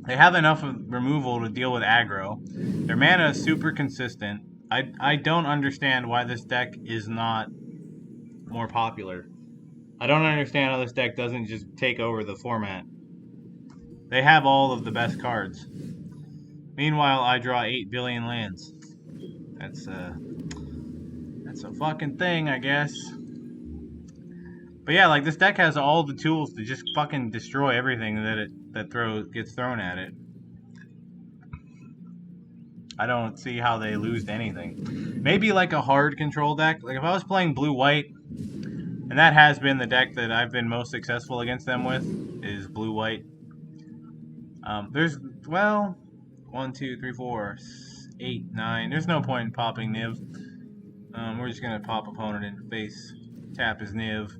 They have enough of removal to deal with aggro. Their mana is super consistent. I don't understand why this deck is not more popular. I don't understand how this deck doesn't just take over the format. They have all of the best cards. Meanwhile, I draw 8 billion lands. That's a fucking thing, I guess. But yeah, like, this deck has all the tools to just fucking destroy everything that gets thrown at it. I don't see how they lose to anything. Maybe like a hard control deck. Like if I was playing blue-white, and that has been the deck that I've been most successful against them with, is blue-white. There's, well, 1, 2, 3, 4, 8, 9. There's no point in popping Niv. We're just going to pop opponent in the face, tap his Niv,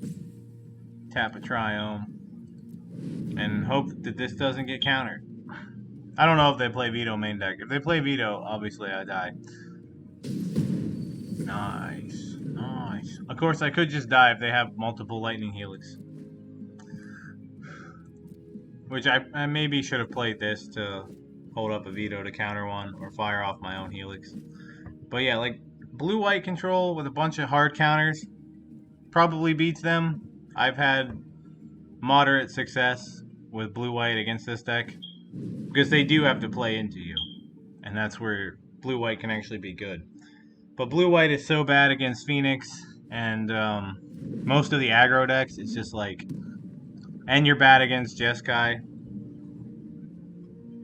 tap a Triome, and hope that this doesn't get countered. I don't know if they play Veto main deck. If they play Veto, obviously I die. Nice. Nice. Of course, I could just die if they have multiple Lightning Helix. Which I maybe should have played this to hold up a Veto to counter one, or fire off my own Helix. But yeah, like, blue-white control with a bunch of hard counters probably beats them. I've had moderate success with blue-white against this deck, because they do have to play into you, and that's where blue-white can actually be good. But blue-white is so bad against Phoenix and most of the aggro decks. It's just like, and you're bad against Jeskai.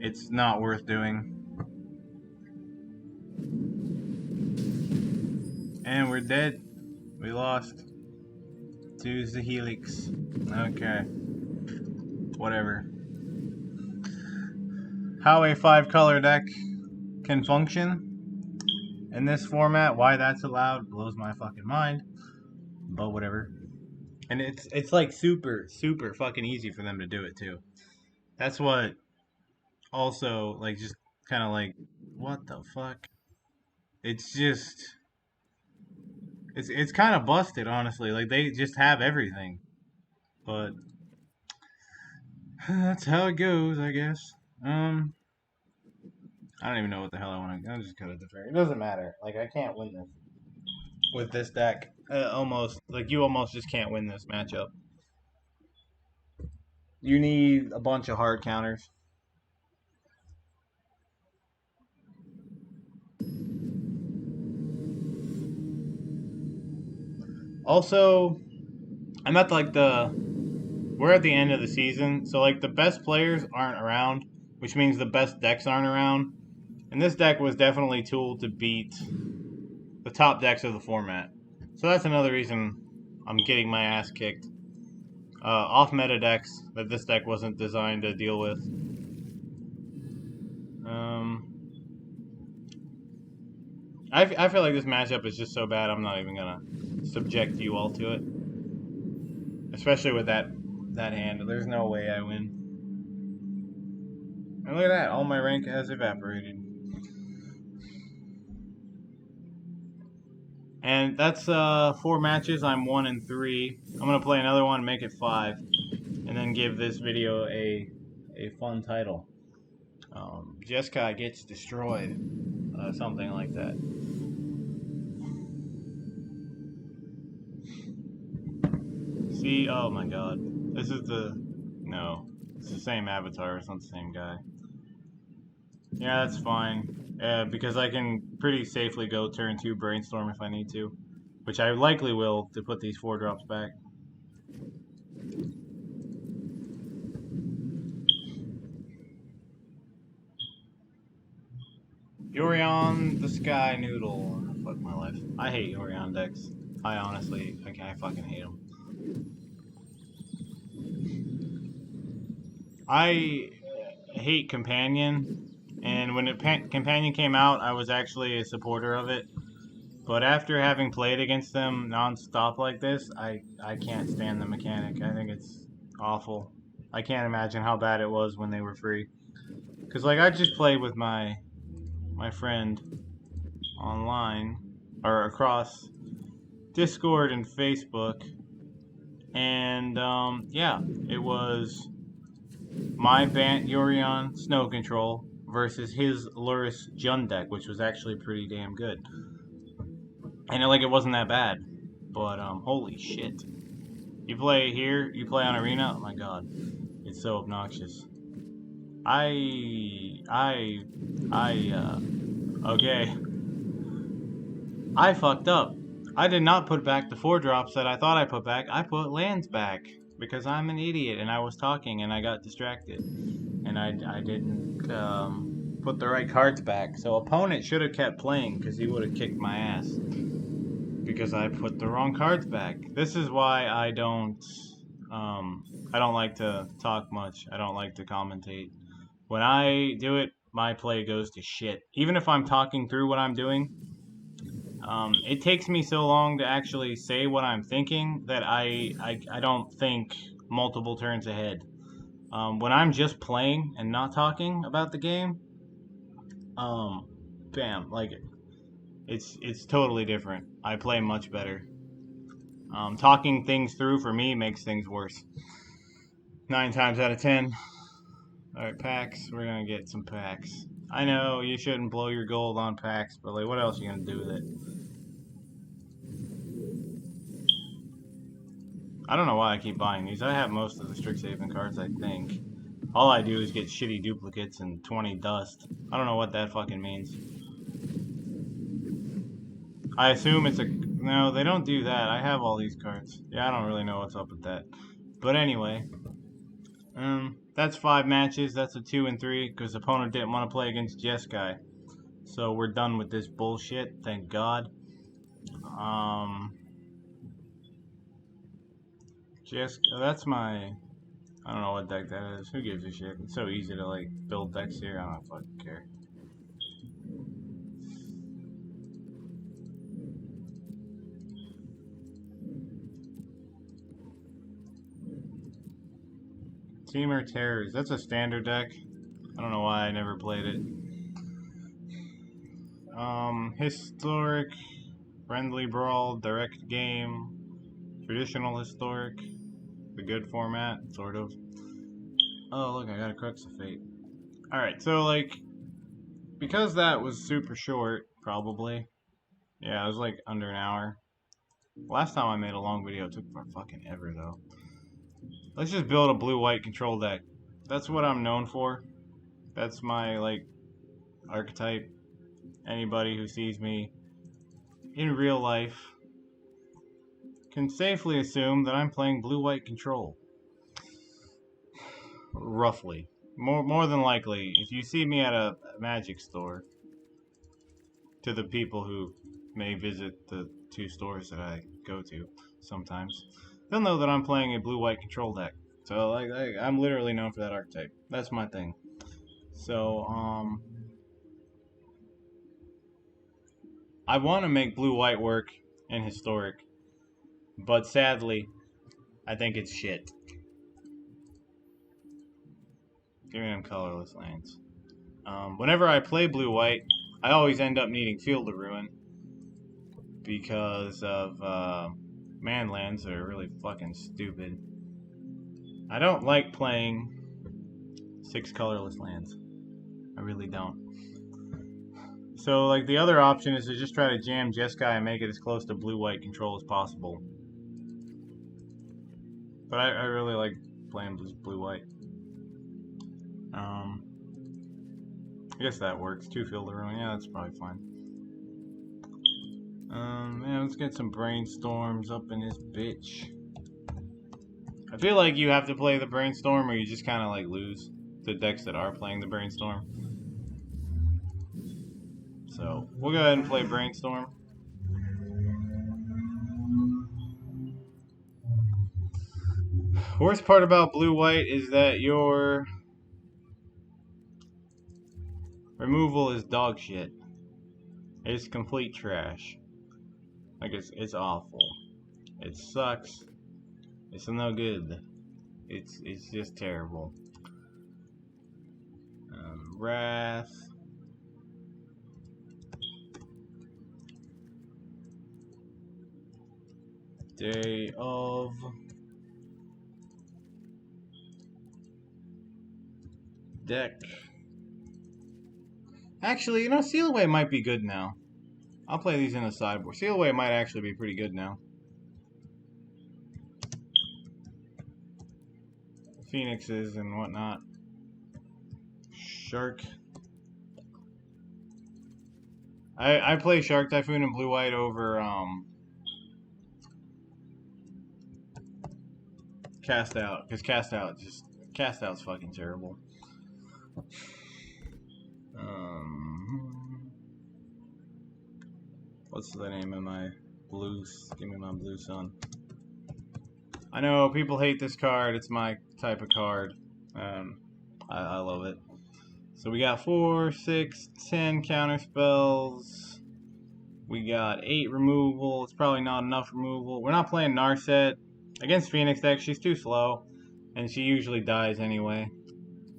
It's not worth doing. And we're dead. We lost. To the Helix. Okay. Whatever. How a 5-color deck can function in this format, why that's allowed, blows my fucking mind. But whatever. And it's like super fucking easy for them to do it too. That's what also, like, just kind of like, what the fuck? It's just, it's kind of busted, honestly. Like, they just have everything. But that's how it goes, I guess. I don't even know what the hell I want to. I'll just cut it to fair. It doesn't matter. Like, I can't win this with this deck. Almost, like, you almost just can't win this matchup. You need a bunch of hard counters. Also, I'm at like we're at the end of the season, so like the best players aren't around, which means the best decks aren't around. And this deck was definitely tooled to beat the top decks of the format. So that's another reason I'm getting my ass kicked. Off-meta decks that this deck wasn't designed to deal with. I feel like this matchup is just so bad, I'm not even gonna subject you all to it. Especially with that hand. There's no way I win. And look at that, all my rank has evaporated. And that's 4 matches. I'm 1-3. I'm gonna play another one, make it 5, and then give this video a fun title. Jeskai gets destroyed. something like that. See, oh my god. This is the... No. It's the same avatar, it's not the same guy. Yeah, that's fine. Because I can pretty safely go turn 2 Brainstorm if I need to. Which I likely will to put these 4 drops back. Yorion the Sky Noodle. Fuck my life. I hate Yorion decks. I honestly, I fucking hate them. I hate Companion, and when Companion came out, I was actually a supporter of it. But after having played against them non-stop like this, I can't stand the mechanic. I think it's awful. I can't imagine how bad it was when they were free. Cause like I just played with my friend online or across Discord and Facebook, and yeah, it was my Bant Yorion Snow Control versus his Luris Jund deck, which was actually pretty damn good. And it wasn't that bad, but holy shit! You play here, you play on Arena. Oh my god, it's so obnoxious. Okay. I fucked up. I did not put back the 4 drops that I thought I put back. I put lands back because I'm an idiot and I was talking and I got distracted and I didn't put the right cards back. So opponent should have kept playing because he would have kicked my ass because I put the wrong cards back. This is why I don't like to talk much. I don't like to commentate. When I do it, my play goes to shit. Even if I'm talking through what I'm doing, it takes me so long to actually say what I'm thinking that I don't think multiple turns ahead. When I'm just playing and not talking about the game, bam, it's totally different. I play much better. Talking things through for me makes things worse. 9 times out of 10. Alright, packs. We're gonna get some packs. I know you shouldn't blow your gold on packs, but what else are you gonna do with it? I don't know why I keep buying these. I have most of the Strixhaven cards, I think. All I do is get shitty duplicates and 20 dust. I don't know what that fucking means. I assume it's a... No, they don't do that. I have all these cards. Yeah, I don't really know what's up with that. But anyway. That's 5 matches. That's a 2 and 3, because the opponent didn't want to play against Jeskai. So we're done with this bullshit, thank God. That's my... I don't know what deck that is. Who gives a shit? It's so easy to, build decks here. I don't fucking care. Teamer Terrors. That's a standard deck. I don't know why I never played it. Historic, Friendly Brawl, Direct Game, Traditional Historic, the good format, sort of. Oh, look, I got a Crux of Fate. Alright, so, because that was super short, probably. Yeah, it was, under an hour. Last time I made a long video, it took for fucking ever, though. Let's just build a blue-white control deck. That's what I'm known for. That's my, archetype. Anybody who sees me in real life can safely assume that I'm playing blue-white control. Roughly. More than likely, if you see me at a magic store, to the people who may visit the 2 stores that I go to sometimes, they'll know that I'm playing a blue-white control deck. So, I'm literally known for that archetype. That's my thing. So, I want to make blue-white work in Historic, but sadly, I think it's shit. Give me them colorless lands. Whenever I play blue-white, I always end up needing Field of Ruin because of man lands that are really fucking stupid. I don't like playing 6 colorless lands. I really don't. So, like, the other option is to just try to jam Jeskai and make it as close to blue-white control as possible. But I really like playing blue-white. I guess that works. 2 field of ruin. Yeah, that's probably fine. Yeah, let's get some brainstorms up in this bitch. I feel like you have to play the brainstorm or you just kind of like lose the decks that are playing the brainstorm. So, we'll go ahead and play brainstorm. Worst part about blue-white is that your removal is dog shit. It's complete trash. Like, it's awful. It sucks. It's no good. It's just terrible. Wrath. Day of. Deck. Actually, you know, Seal Away might be good now. I'll play these in the sideboard. Seal Away might actually be pretty good now. Phoenixes and whatnot. Shark. I play Shark Typhoon and blue-white over Cast Out, because Cast Out's fucking terrible. What's the name of my blues? Give me my blue sun. I know people hate this card. It's my type of card. I love it. So we got 4, 6, 10 counter spells. We got 8 removal. It's probably not enough removal. We're not playing Narset. Against Phoenix deck, she's too slow. And she usually dies anyway.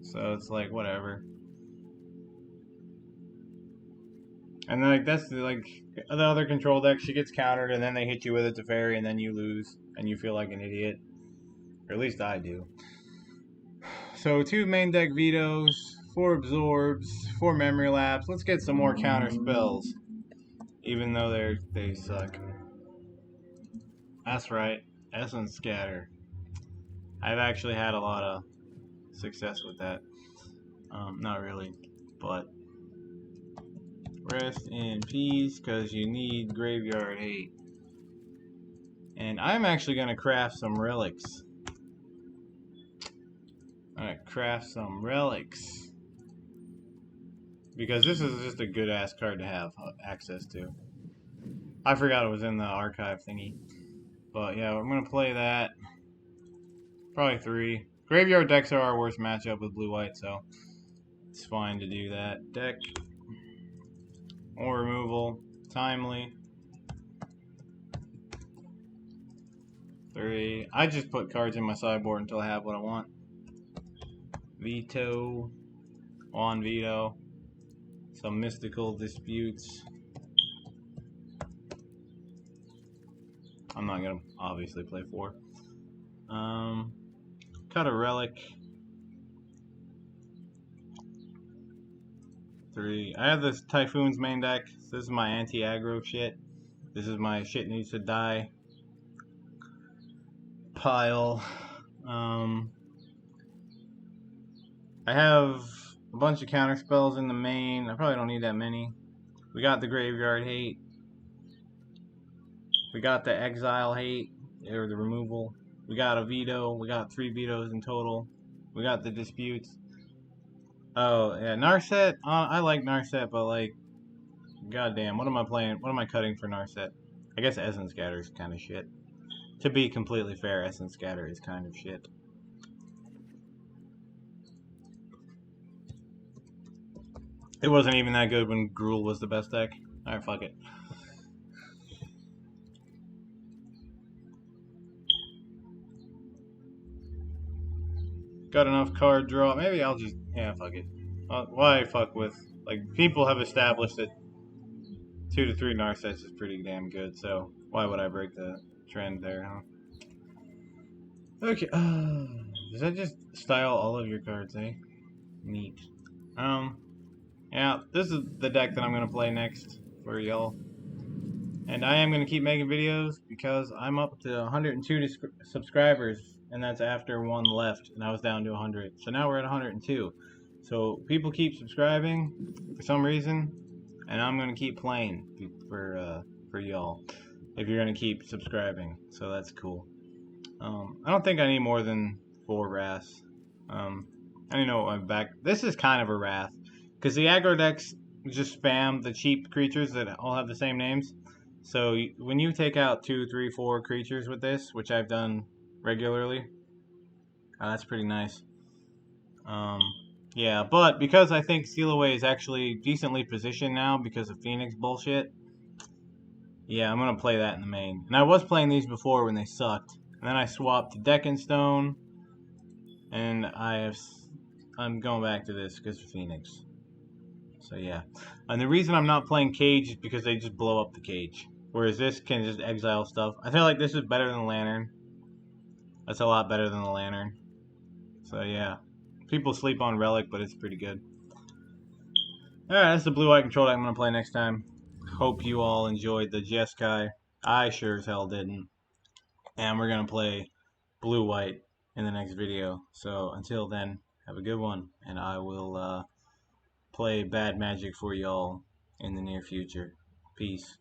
So it's like, whatever. And like that's like the other control deck, she gets countered and then they hit you with a Teferi and then you lose. And you feel like an idiot. Or at least I do. So 2 main deck vetoes, 4 absorbs, 4 memory lapse. Let's get some more counter spells. Even though they suck. That's right. Essence Scatter. I've actually had a lot of success with that. Not really, but rest in peace, because you need Graveyard Hate. And I'm actually going to craft some relics. Alright, craft some relics. Because this is just a good ass card to have access to. I forgot it was in the archive thingy. But yeah, I'm going to play that. Probably 3. Graveyard decks are our worst matchup with blue-white, so it's fine to do that. Deck. More removal. Timely. 3. I just put cards in my sideboard until I have what I want. Veto. On veto. Some mystical disputes. I'm not gonna obviously play 4. Cut a relic. 3. I have this Typhoon's main deck. This is my anti-aggro shit. This is my shit needs to die pile. I have a bunch of counter spells in the main. I probably don't need that many. We got the Graveyard Hate. We got the Exile Hate, or the removal. We got a veto. We got 3 vetoes in total. We got the disputes. Oh, yeah, Narset. I like Narset, but like, goddamn, what am I playing? What am I cutting for Narset? I guess Essence Scatter is kind of shit. To be completely fair, Essence Scatter is kind of shit. It wasn't even that good when Gruul was the best deck. Alright, fuck it. Got enough card draw. Maybe I'll just... yeah, fuck it. Why fuck with... like, people have established that 2 to 3 Narsets is pretty damn good, so why would I break the trend there, huh? Okay, does that just style all of your cards, eh? Neat. Yeah, Yeah, this is the deck that I'm going to play next for y'all. And I am going to keep making videos because I'm up to 102 subscribers, and that's after one left, and I was down to 100. So now we're at 102. So people keep subscribing for some reason, and I'm going to keep playing for y'all if you're going to keep subscribing. So that's cool. I don't think I need more than 4 wraths. I don't know. I'm back. This is kind of a wrath because the aggro decks just spam the cheap creatures that all have the same names. So when you take out 2, 3, 4 creatures with this, which I've done regularly, that's pretty nice. Um, yeah, but because I think Steal Away is actually decently positioned now because of Phoenix bullshit, yeah, I'm gonna play that in the main. And I was playing these before when they sucked, and then I swapped to Deck and Stone, and I'm going back to this because of Phoenix. So yeah, and the reason I'm not playing Cage is because they just blow up the Cage. Whereas this can just exile stuff. I feel like this is better than the Lantern. That's a lot better than the Lantern. So yeah. People sleep on Relic, but it's pretty good. Alright, that's the blue-white control deck I'm going to play next time. Hope you all enjoyed the Jeskai. I sure as hell didn't. And we're going to play blue-white in the next video. So until then, have a good one. And I will play Bad Magic for y'all in the near future. Peace.